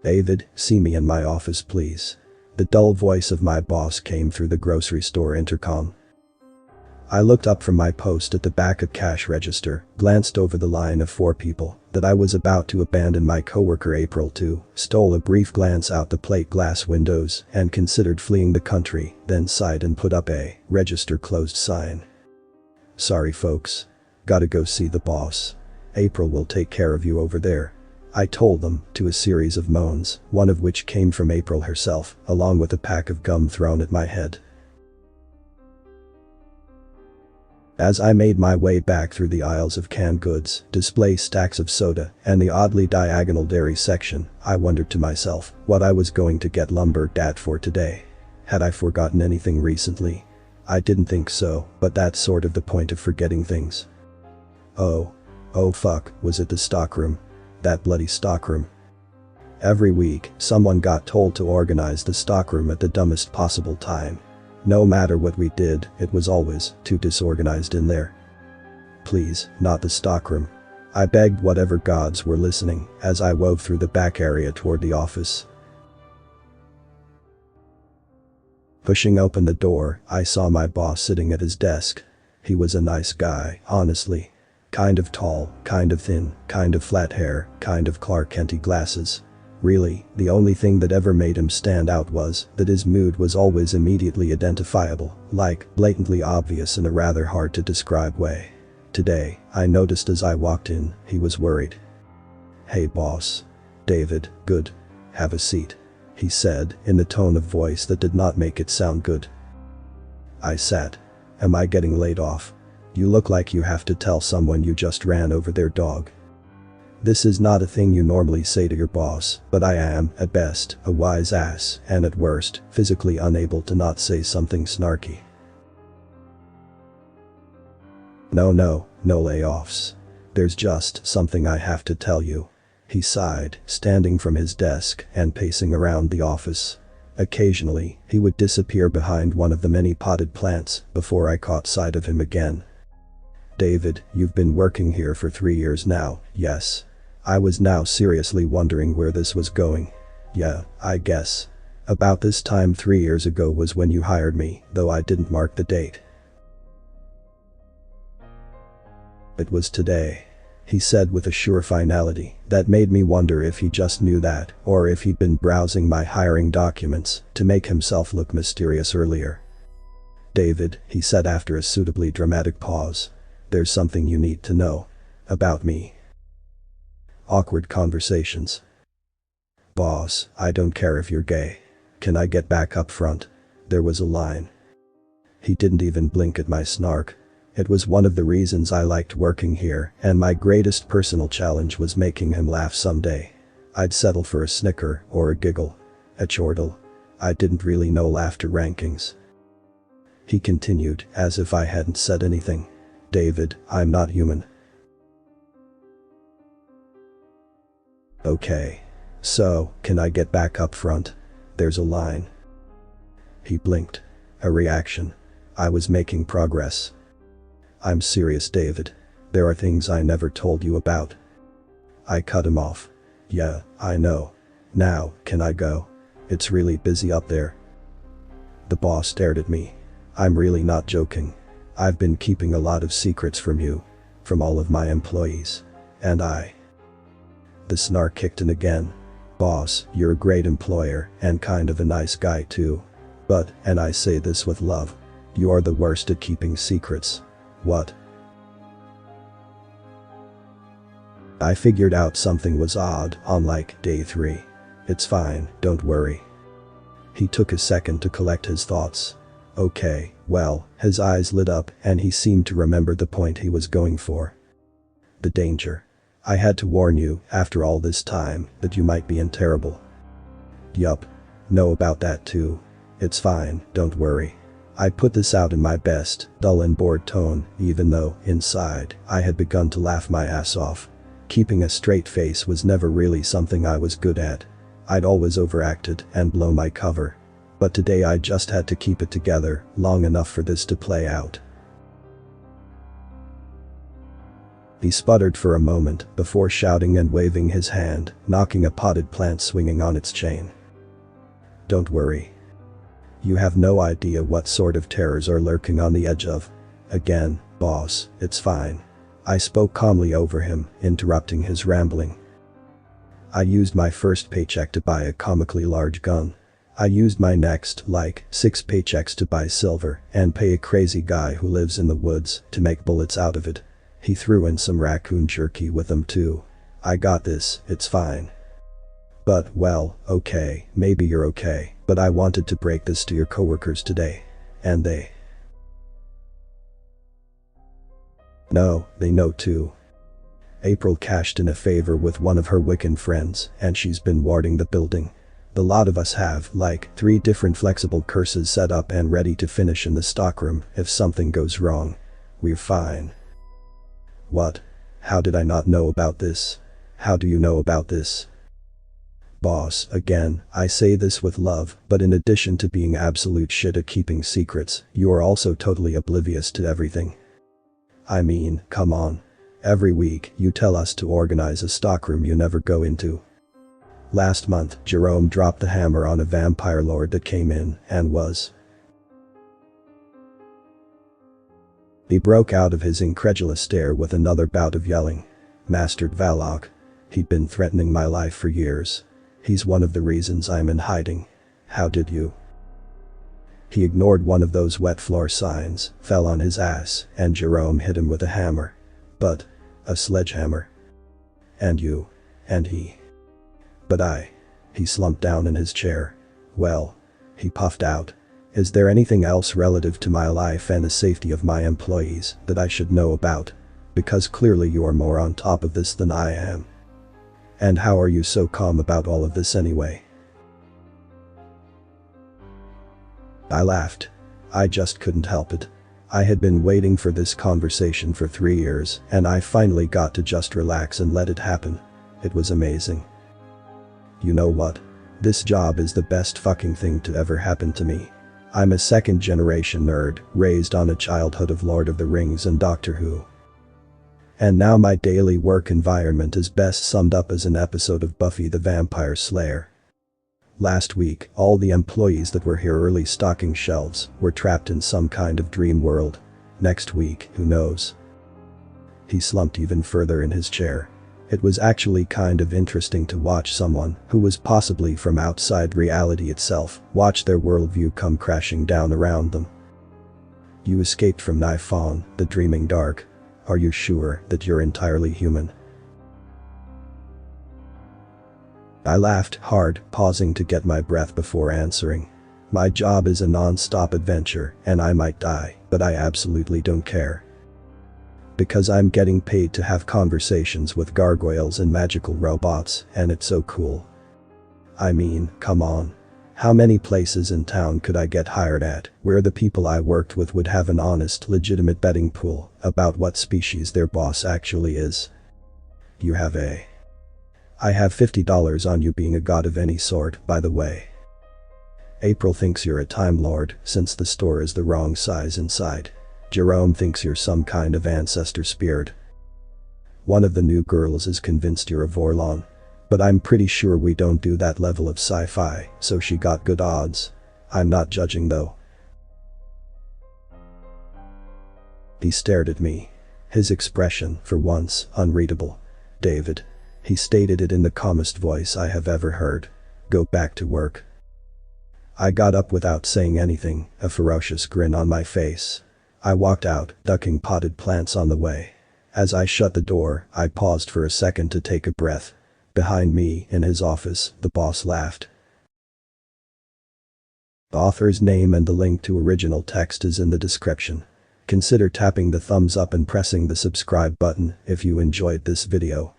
David, see me in my office please. The dull voice of my boss came through the grocery store intercom. I looked up from my post at the back of cash register, glanced over the line of 4 people that I was about to abandon. My coworker April too, stole a brief glance out the plate glass windows and considered fleeing the country, then sighed and put up a "register closed" sign. Sorry folks. Gotta go see the boss. April will take care of you over there, I told them, to a series of moans, one of which came from April herself, along with a pack of gum thrown at my head. As I made my way back through the aisles of canned goods, display stacks of soda, and the oddly diagonal dairy section, I wondered to myself what I was going to get lumbered at for today. Had I forgotten anything recently? I didn't think so, but that's sort of the point of forgetting things. Oh fuck, was it the stockroom? That bloody stockroom. Every week, someone got told to organize the stockroom at the dumbest possible time. No matter what we did, it was always too disorganized in there. Please, not the stockroom. I begged whatever gods were listening as I wove through the back area toward the office. Pushing open the door, I saw my boss sitting at his desk. He was a nice guy, honestly. Kind of tall, kind of thin, kind of flat hair, kind of Clark Kent-y glasses. Really, the only thing that ever made him stand out was that his mood was always immediately identifiable, like blatantly obvious in a rather hard to describe way. Today, I noticed as I walked in, he was worried. "Hey boss. David, good. Have a seat," he said, in a tone of voice that did not make it sound good. I sat. Am I getting laid off? You look like you have to tell someone you just ran over their dog. This is not a thing you normally say to your boss, but I am, at best, a wise ass, and at worst, physically unable to not say something snarky. No layoffs. There's just something I have to tell you. He sighed, standing from his desk and pacing around the office. Occasionally, he would disappear behind one of the many potted plants before I caught sight of him again. David, you've been working here for 3 years now, yes? I was now seriously wondering where this was going. Yeah, I guess. About this time 3 years ago was when you hired me, though I didn't mark the date. It was today, he said with a sure finality that made me wonder if he just knew that, or if he'd been browsing my hiring documents to make himself look mysterious earlier. David, he said after a suitably dramatic pause. There's something you need to know. About me. Awkward conversations. Boss, I don't care if you're gay. Can I get back up front? There was a line. He didn't even blink at my snark. It was one of the reasons I liked working here, and my greatest personal challenge was making him laugh someday. I'd settle for a snicker or a giggle. A chortle. I didn't really know laughter rankings. He continued, as if I hadn't said anything. David, I'm not human. Okay. So, can I get back up front? There's a line. He blinked. A reaction. I was making progress. I'm serious, David. There are things I never told you about. I cut him off. Yeah, I know. Now, can I go? It's really busy up there. The boss stared at me. I'm really not joking. I've been keeping a lot of secrets from you. From all of my employees. And I. The snark kicked in again. Boss, you're a great employer, and kind of a nice guy too. But, and I say this with love, you are the worst at keeping secrets. What? I figured out something was odd on like day 3. It's fine, don't worry. He took a second to collect his thoughts. Okay, well, his eyes lit up and he seemed to remember the point he was going for. The danger. I had to warn you, after all this time, that you might be in terrible. Yup. Know about that too. It's fine, don't worry. I put this out in my best, dull and bored tone, even though, inside, I had begun to laugh my ass off. Keeping a straight face was never really something I was good at. I'd always overacted and blown my cover. But today I just had to keep it together long enough for this to play out. He sputtered for a moment before shouting and waving his hand, knocking a potted plant swinging on its chain. Don't worry. You have no idea what sort of terrors are lurking on the edge of. Again, boss, it's fine. I spoke calmly over him, interrupting his rambling. I used my first paycheck to buy a comically large gun. I used my next, 6 paychecks to buy silver and pay a crazy guy who lives in the woods to make bullets out of it. He threw in some raccoon jerky with them too. I got this, it's fine. But, well, okay, maybe you're okay, but I wanted to break this to your coworkers today. And they... No, they know too. April cashed in a favor with one of her Wiccan friends, and she's been warding the building. The lot of us have, 3 different flexible curses set up and ready to finish in the stockroom if something goes wrong. We're fine. What? How did I not know about this? How do you know about this? Boss, again, I say this with love, but in addition to being absolute shit at keeping secrets, you are also totally oblivious to everything. I mean, come on. Every week, you tell us to organize a stockroom you never go into. Last month, Jerome dropped the hammer on a vampire lord that came in and was. He broke out of his incredulous stare with another bout of yelling. Mastered Valak. He'd been threatening my life for years. He's one of the reasons I'm in hiding. How did you? He ignored one of those wet floor signs, fell on his ass, and Jerome hit him with a hammer. But, a sledgehammer. And you. And he. But I. He slumped down in his chair. Well. He puffed out. Is there anything else relative to my life and the safety of my employees that I should know about? Because clearly you are more on top of this than I am. And how are you so calm about all of this anyway? I laughed. I just couldn't help it. I had been waiting for this conversation for 3 years, and I finally got to just relax and let it happen. It was amazing. You know what? This job is the best fucking thing to ever happen to me. I'm a second-generation nerd, raised on a childhood of Lord of the Rings and Doctor Who. And now my daily work environment is best summed up as an episode of Buffy the Vampire Slayer. Last week, all the employees that were here early stocking shelves were trapped in some kind of dream world. Next week, who knows? He slumped even further in his chair. It was actually kind of interesting to watch someone who was possibly from outside reality itself watch their worldview come crashing down around them. You escaped from Nifon, the dreaming dark. Are you sure that you're entirely human? I laughed hard, pausing to get my breath before answering. My job is a non-stop adventure, and I might die, but I absolutely don't care. Because I'm getting paid to have conversations with gargoyles and magical robots, and it's so cool. I mean, come on. How many places in town could I get hired at where the people I worked with would have an honest, legitimate betting pool about what species their boss actually is? You have a... I have $50 on you being a god of any sort, by the way. April thinks you're a Time Lord, since the store is the wrong size inside. Jerome thinks you're some kind of ancestor spirit. One of the new girls is convinced you're a Vorlon. But I'm pretty sure we don't do that level of sci-fi, so she got good odds. I'm not judging though. He stared at me. His expression, for once, unreadable. David. He stated it in the calmest voice I have ever heard. Go back to work. I got up without saying anything, a ferocious grin on my face. I walked out, ducking potted plants on the way. As I shut the door, I paused for a second to take a breath. Behind me, in his office, the boss laughed. The author's name and the link to original text is in the description. Consider tapping the thumbs up and pressing the subscribe button if you enjoyed this video.